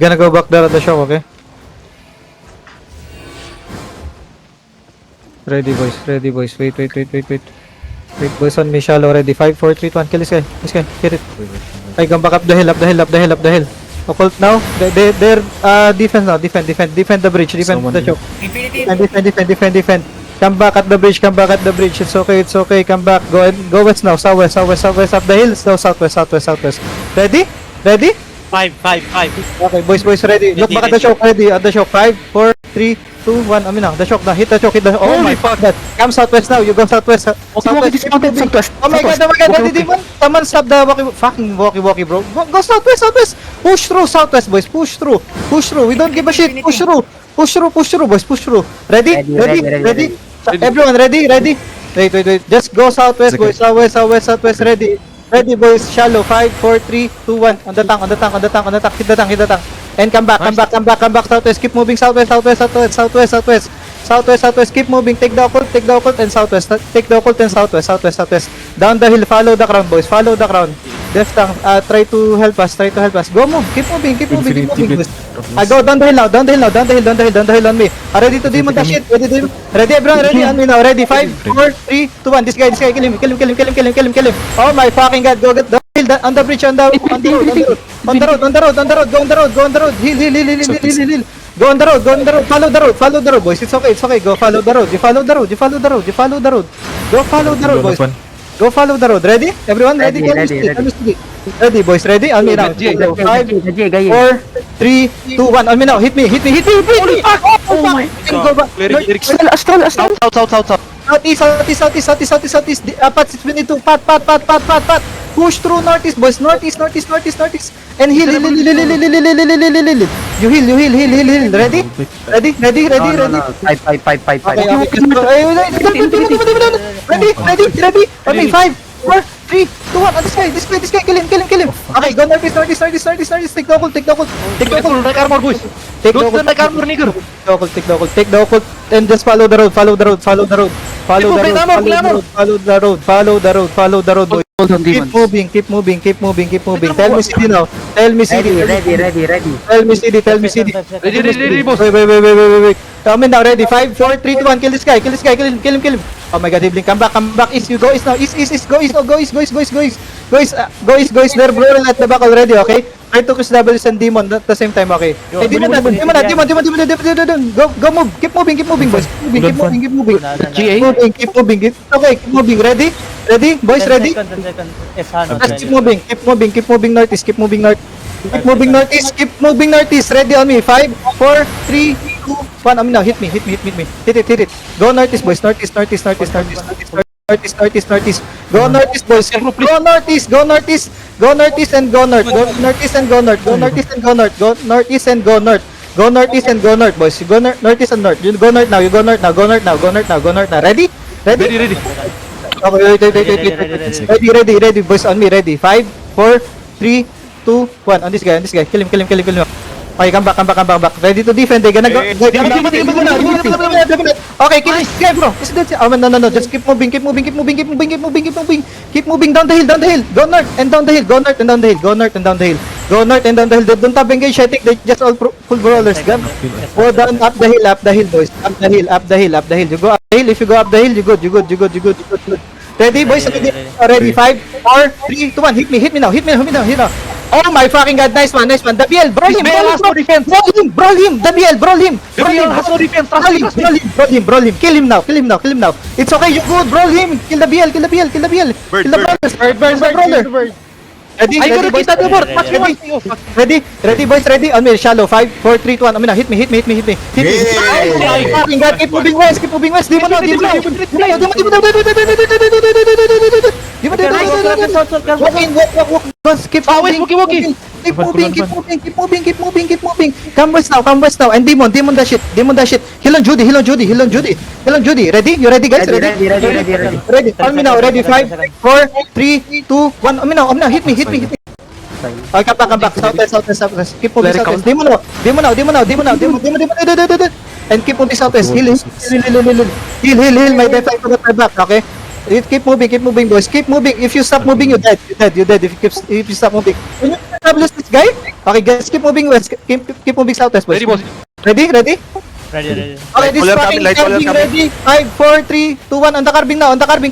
You're gonna go back there at the show, okay? Ready, boys. Ready, boys. Wait. Wait, boys, on me. Shallow, ready. 5, 4, 3, 2, 1. Kill this guy. This guy. Hit it. I come back up the hill, up the hill, up the hill, up the hill. Occult now. They're defense now. Defend the bridge. Defend the choke. Defend. Come back at the bridge. Come back at the bridge. It's okay. Come back. Go west now. Southwest. Up the hill. No, southwest. Ready? 5. Okay, boys, ready. Look back at the choke. Ready at the choke. 5, 4, 3, 2, 1. I mean now. The choke now. Hit the choke. Oh my fuck that. Come southwest now. You go southwest. Southwest. Oh my god. Ready, Demon? Someone stop the walkie, bro. Go southwest. Push through southwest, boys. Push through. We don't give a shit. Push through, boys. Push through. Ready? Everyone ready? Wait. Just go southwest, boys. Southwest. Ready, boys. Shallow. 5, 4, 3, 2, 1. On the tank. Hit the tank. And come back. Southwest. Keep moving southwest. Keep moving. Take the occult and southwest. Take the occult and southwest. Down the hill. Follow the crown, boys. Left tank. Try to help us. Go move. Keep moving, boys. I go down the hill on me. Ready to demon the shit. Ready, everyone. Ready on me now. Ready. 5, 4, 3, 2, 1. This guy. Kill him. Oh my fucking god. Go get the hill on the bridge. On the road. Go on the road. Hill. Go on the road. Follow the road, boys. It's okay. Go follow the road. You follow the road. Go follow the road, boys. Go follow the road. Ready? Everyone ready? Ready, boys. Ready? On me now. 5, 4, 3, 2, 1. On me now. Hit me. Holy fuck! Oh my Go back. Astral. Southeast. Pat, we need to pat. Push through northeast, boys. Northeast. And heal. You heal. Ready? Five. Ready? On me. 5, 4, 3, 2, 1. Oh, this guy. Kill him. Okay, go northeast. Take the occult. Like armor, boys. Take the Don't occult. like armor, nigger. Take the occult. And just follow the road. Follow the road, boys. Hold on, Keep moving. Tell me CD now. Ready. Tell me CD. Ready, boss. Wait. Come in now, ready. 5, 4, 3, 2, 1. Kill this guy. Kill him. Oh my god, Ibling. Come back. East. You go east now. East. Go east. Go east. They're blurring at the back already, okay? Try to kiss W's and Demon at the same time, okay? Hey, Demon. Go move. Keep moving, boys. Keep moving. GA. Keep moving. Ready, boys, ready? Just keep moving northeast. Keep moving northeast. Ready on me. 5, 4, 3, 2, 1. I mean now, hit me. Hit it. Go northeast, boys. Northeast. Go northeast, boys. Go northeast and go north. Go northeast and go north, boys. You go northeast and north. You go north now. Ready? Ready. Okay, ready, boys. On me, ready. 5, 4, 3, 2, 1. On this guy. Kill him. Okay, come back. Ready to defend. They're gonna go. Okay, kill this guy, bro. No. Just keep moving. Keep moving down the hill. Go north and down the hill. Don't have engage. I think they just all full brawlers. Go down, up the hill, boys. Up the hill. You go up the hill. If you go up the hill, you good. Ready, boys? Ready? 5, 4, 3, 2, 1. Hit me now. Oh my fucking god, nice one. The BL, brawl him. The BL, brawl him. has no defense. Brawl him. Kill him now. It's okay, you good, brawl him. Kill the BL. Kill the brawlers. Burn the brawler. Ready, boys. Ready, boys. Ready. On me, shallow. 5, 4, 3, 2, 1. I mean, hit me. Fucking god, keep moving west. Demon. Keep moving. Come west now. And Demon the shit. Heal on Judy. Ready? You ready, guys? Ready. On me now. Ready? 5, 4, 3, 2, 1. On me now. Hit me. Okay, come back. Southwest. Keep moving southwest. Demon now. And keep moving southwest. Heal. My defense to the back, okay? You keep moving, boys. Keep moving. If you stop moving, you dead. You dead. If you stop moving. Can you establish this guy? Okay, guys, keep moving west. Keep moving southwest, boys. Ready, boss. Ready? Ready. Okay, this Light fucking wall carving coming. ready. 5, 4, 3, 2, 1. On the carving now. On the carving.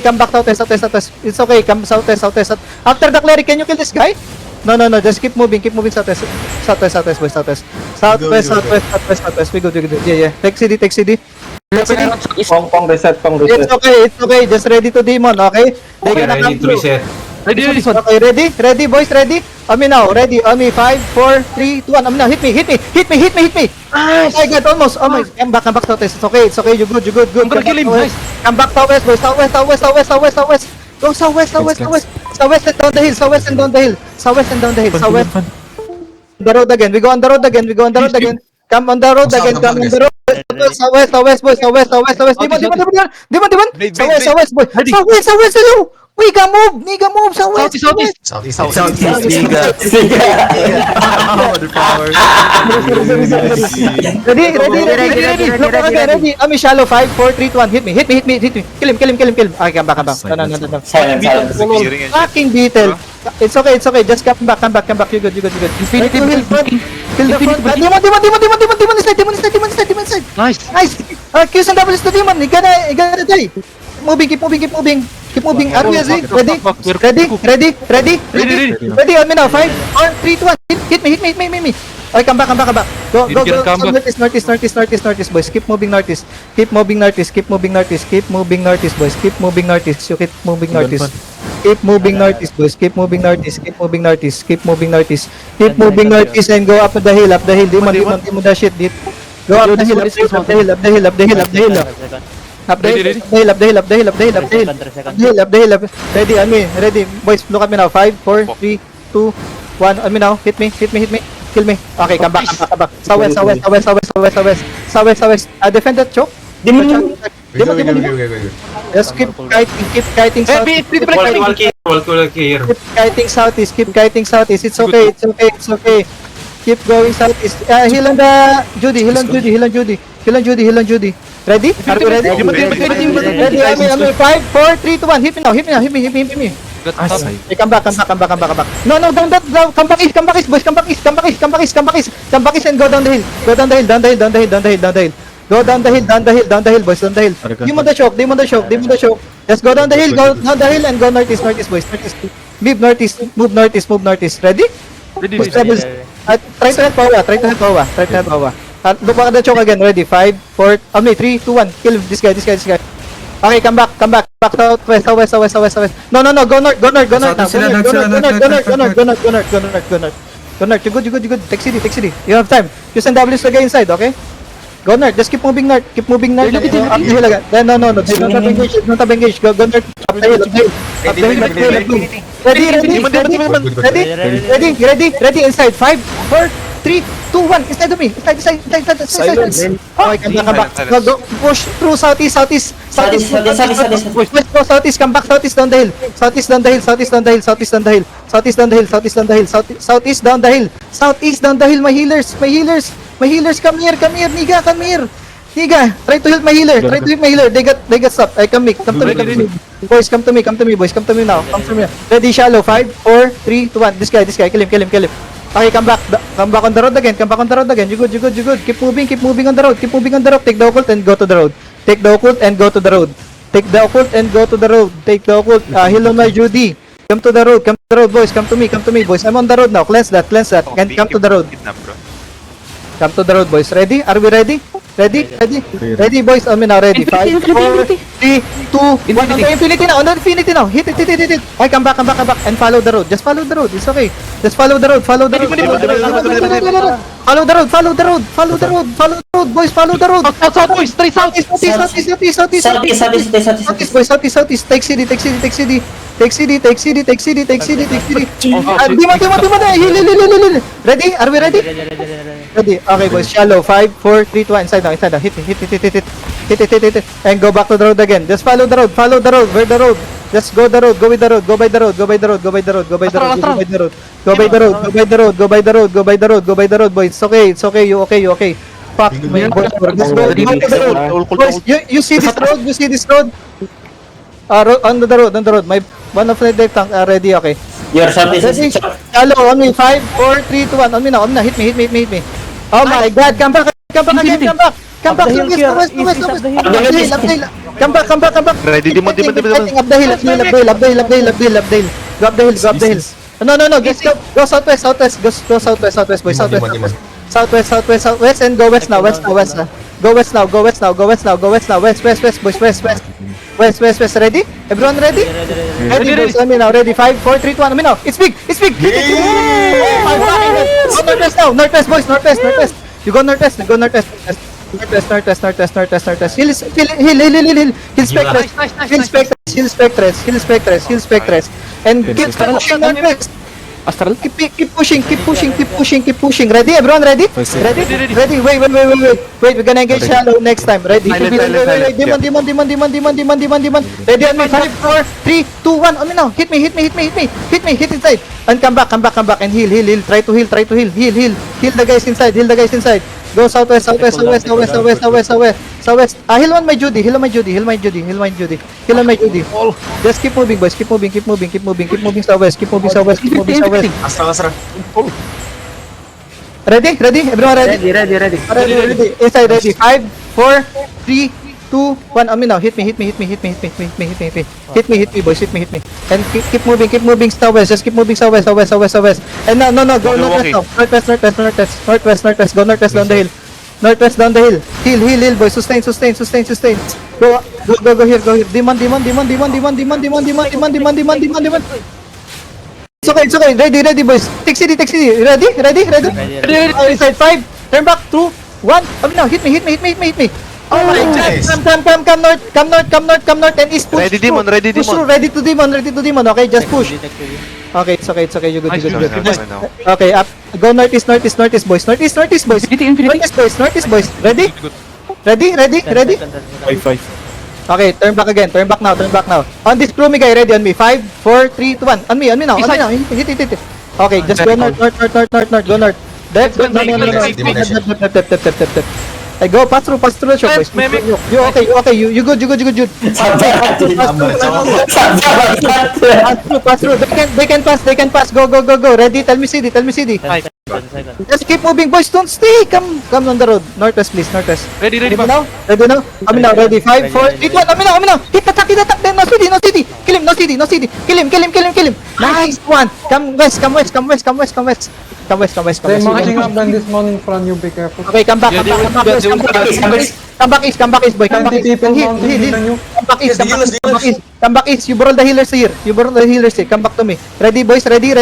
Come back southwest. It's okay. Come southwest. After the cleric, can you kill this guy? No. Just keep moving southwest. Southwest, boys. Southwest. We good. Yeah. Take CD. Pong reset. It's okay. Just ready to demon, okay? They Okay, gonna I come need to through. reset. Ready. Okay, ready, boys, ready? Ami now, ready. Ami, 5, 4, 3, 2, 1. Ami now, hit me. Oh my god, almost. Come back southwest. It's okay. You good. I'm gonna kill him. Nice. Come back southwest, boys. Southwest. Go southwest and down the hill. Southwest. The road again. We go on the road again. Come on the road again. Southwest, boys. Southwest. Demon. Blade. Southwest, boys. Ready. Southwest, hello. Niga move. Southwest. Southeast. Ready. Ready. Ami shallow. 5, 4, 3, 2, 1. Hit me. Kill him. Okay, come back. No. Fucking beetle. It's okay. Just come back. You good. Infinity hill front. Kill the front. Demon inside. Nice. Q's and W's to demon. He gonna die. Keep moving. Are we ready? Ready. On me now. 5, 4, 3, 2, 1. Hit me. Okay, come back. Go. Northeast, boys. Keep moving northeast, boys. Keep moving northeast. You keep moving northeast. Keep moving northeast, boys. Keep moving northeast. And go up the hill. Demon the shit. Go up the hill. Up the hill. Up the hill. Ready. Boys, look at me now. 5, 4, 3, 2, 1. On me now. Hit me. Kill me. Okay, come back. Southwest. Defend that choke. Demon. Just keep kiting south. Keep kiting southeast. It's okay. Keep going southeast. Heal on the Judy. Ready? Are we ready? Ready. Ami. 5, 4, 3, 2, 1. Hit me now. Okay, come back. No, down. Come back east, boys. Come back east and go down the hill. Go down the hill, boys. Down the hill. Demon the shock. Just go down the hill, and go northeast, boys. Move northeast. Ready? Boys, rebels. Try to help Pawa. Look back at the choke again. Ready? 5, 4, 3, 2, 1. Kill this guy. Okay, come back. Back southwest. No. Go north now. Go north. You good. Take city. You have time. You send W's to get inside, okay? Go north. Just keep moving north. Up the hill again. Then no. Don't have engage. Go north. Up the hill. Ready. Inside. 5, 4, 3, 2, 1. Inside of me. Inside. Okay, come back. Go push through southeast. West go southeast. Come back southeast down the hill. Southeast down the hill. Southeast down the hill. My healers. Come here. Niga, try to heal my healer. They got stopped. Come to me. Boys, come to me now. Ready, shallow. 5, 4, 3, 2, 1. This guy. Kill him. Okay, come back on the road again. You good. Keep moving on the road. Take the occult and go to the road. Heal on my Judy. Come to the road, boys. Come to me, boys. I'm on the road now. Cleanse that. And come to the road. Boys. Ready? Are we ready? Ready, boys. I mean now, ready. 5, 4, 3, 2, 1. On the infinity now. Hit it. Okay, come back. And follow the road. Just follow the road. It's okay. Just follow the road. Follow the road, boys. Follow the road. South, boys. Straight south. Southeast. Take city. Demon. Heal. Ready? Are we ready? Ready. Okay, boys. Shallow. 5, 4, 3, 2, 1. Inside now. Hit. And go back to the road again. Just follow the road. Where the road? Just go the road. Go by the road. Go by the road, boys. It's okay. You okay. fuck, my boys. Let's go. Go to the road. Boys, you see this road? You see this road? On the road. My one of the deck tank ready, okay. Your shot is Ready? Hello, on me. 5, 4, 3, 2, 1. On me now. Hit me. Oh my God, come back again. Come back to west. Come back. Ready, Demon. Up the hill. Go up the hill. No. Go southwest. Go southwest, boys. Southwest, and go west now. Go west now. West, boys. West. Ready? Everyone ready? Ready, boys. Let me now. Ready? 5, 4, 3, 2, 1. Let me now. It's big. Oh my God. Go northwest now. Northwest, boys. Northwest. You go northwest. Northwest. Hill Spectres. And keep pushing northwest. Astral? Keep pushing. Ready? Everyone ready? Ready? Wait. We're gonna engage shallow next time. Ready? Wait. Demon. Ready on me. 5, 4, 3, 2, 1. On me now. Hit me. Hit inside. And come back. And heal. Try to heal. Heal the guys inside. Go southwest. Heal on my Judy. Just keep moving, boys. Keep moving southwest. Astra. Ready? Everyone ready? Ready. Inside, ready. 5, 4, 3, 2, 1. On me now. Hit me. Hit me, boys. Hit me. And keep moving southwest. Just keep moving southwest. And no. Go northwest now. Northwest. Go northwest down the hill. Heal, boys. Sustain. Go here. Demon. It's okay. Ready, boys. Take city. Ready? Inside 5. Turn back 2, 1. Now, hit me. Oh my God. Come north and east push. Ready, Demon. Push through. Ready to demon. Okay, just push. Okay, it's okay. You good. Okay, up. Go northeast, boys. Northeast, boys. Northeast, boys. Ready? 5. Okay, turn back now. On this crew me guy, ready on me. 5, 4, 3, 2, 1. On me now. Hit. Okay, just go north. Go north. Depth. No. Hey, go pass through the shop, boys. You okay? You good. Pass through. They can pass. Go. Ready? Tell me CD. Just keep moving, boys. Don't stay. Come on the road. Northwest, please. Northwest. Ready now? Kami now. Ready? 5, 4, 3, 2, 1. Kami now. Hit attack. Then no CD. Kill him. Nice one. Come west. They're marching up and this morning in front you, be careful. Okay, come back east, boy. Come back east. Heal. Come back east. You borrow the healers here. Come back to me. Ready, boys? Ready?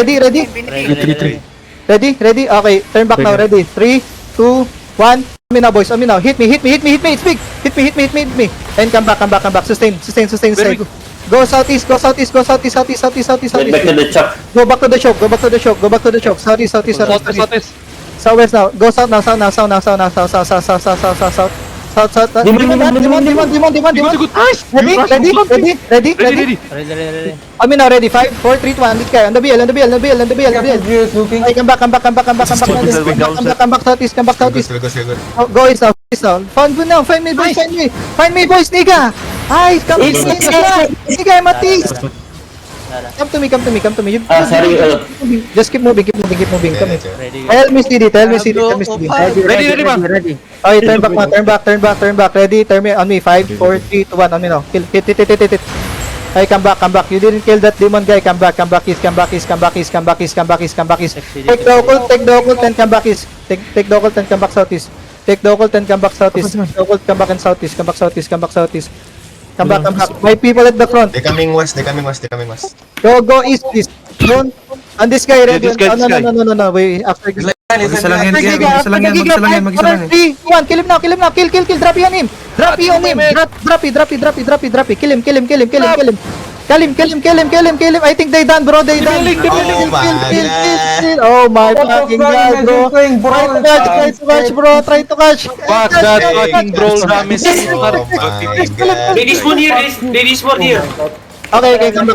Ready? Okay, turn back now. Ready? 3, 2, 1. Me now, boys. Now. Hit me. It's big. Hit me. And come back. Sustain. Go southeast. Back to the chop. Go back to the shop. Southeast. Southwest now. Go south now. South. Demon. Ready. Now ready. 5, 4, 3, 2, 1. This guy on the BL. View is looking. Hey, come back southeast. Go east now. Find me, boys, nigga. Ay, come nigga, Matis. Come to me. Just keep moving. Come here. Tell me CD. Ready. Okay, turn back. Ready? Turn me on me. 5, 4, 3, 2, 1. On me now. Hit. Hey, come back. You didn't kill that demon guy. Come back east. Take the occult and come back east. Take the occult and come back southeast. Take the occult and come back southeast. Come back southeast. Come back. My people at the front. They're coming west. Go east, please. Don't. And this guy ready. this guy. No. Wait, after this. Isa lang yan. 3, 1. Kill him now. Kill. Drop you on him. Drop. Kill him. I think they done, bro. Kill. Oh my fucking god, bro. Try to catch, bro. Fuck that fucking brawl damage. Oh my god. They despawn here. Okay, come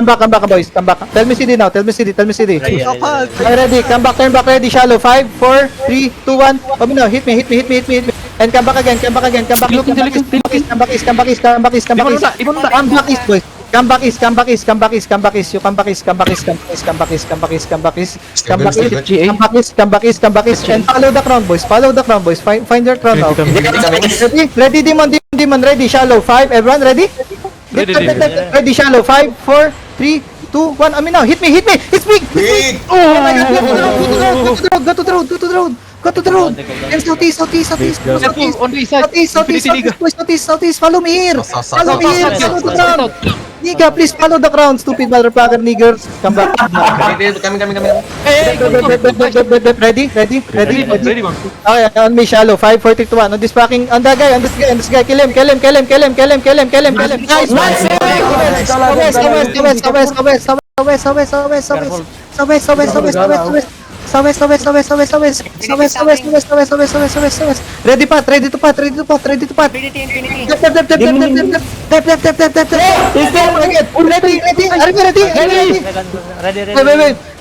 back, boys. Come back. Tell me CD now. Tell me CD. Okay, ready. Come back, turn back, ready. Shallow. 5, 4, 3, 2, 1. Come now. Hit me. And come back again. Come back east, boys. Come back east. You come back east. And follow the crown, boys. Find your crown now. Ready, demon. Ready, shallow. 5, everyone ready? Ready, shallow. 5, 4, 3, 2, 1. I mean now, hit me. It's me. Oh my God. Go to the road. And southeast. On the east side. Southeast. Follow me here. Follow the ground. Nigga, please follow the ground. Stupid motherfucker, niggers. Come back. Kami. Ready? Ready, man. Okay, on me, shallow. 5, 4, 3, 2, 1. On this fucking, on this guy. Kill him. Nice. West. Ready to pat. Left. Ready.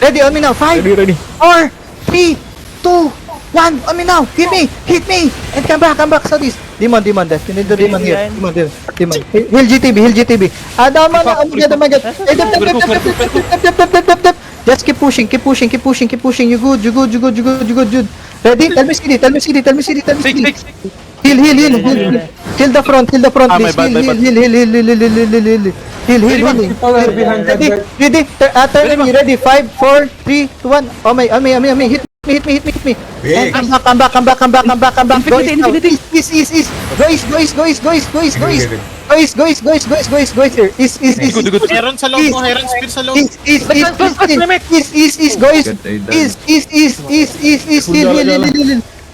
Ready, on me now. 5, 4, 3, 2, 1. On me now. Hit me. And come back. Southeast. Demon, death. You need the demon here. Demon. Heal GTB. Dama na. Oh my God. Just keep pushing. You good. Ready? Tell me CD. Heal. Kill the front, please. Heal. Ready? Turn me. Ready? 5, 4, 3, 2, 1. Oh my, hit me. And come back. Go east. Here. East. Heron sa loob mo, Heron spear sa loob. East. Go east.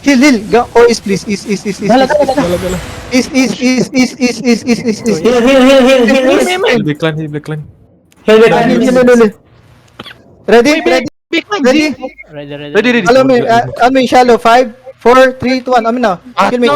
Heal. Go. Oh, east, please. East. East. Black clan. Ready? Ready. Follow me. Shallow. 5, 4, 3, 2, 1. Amin na. Kill me.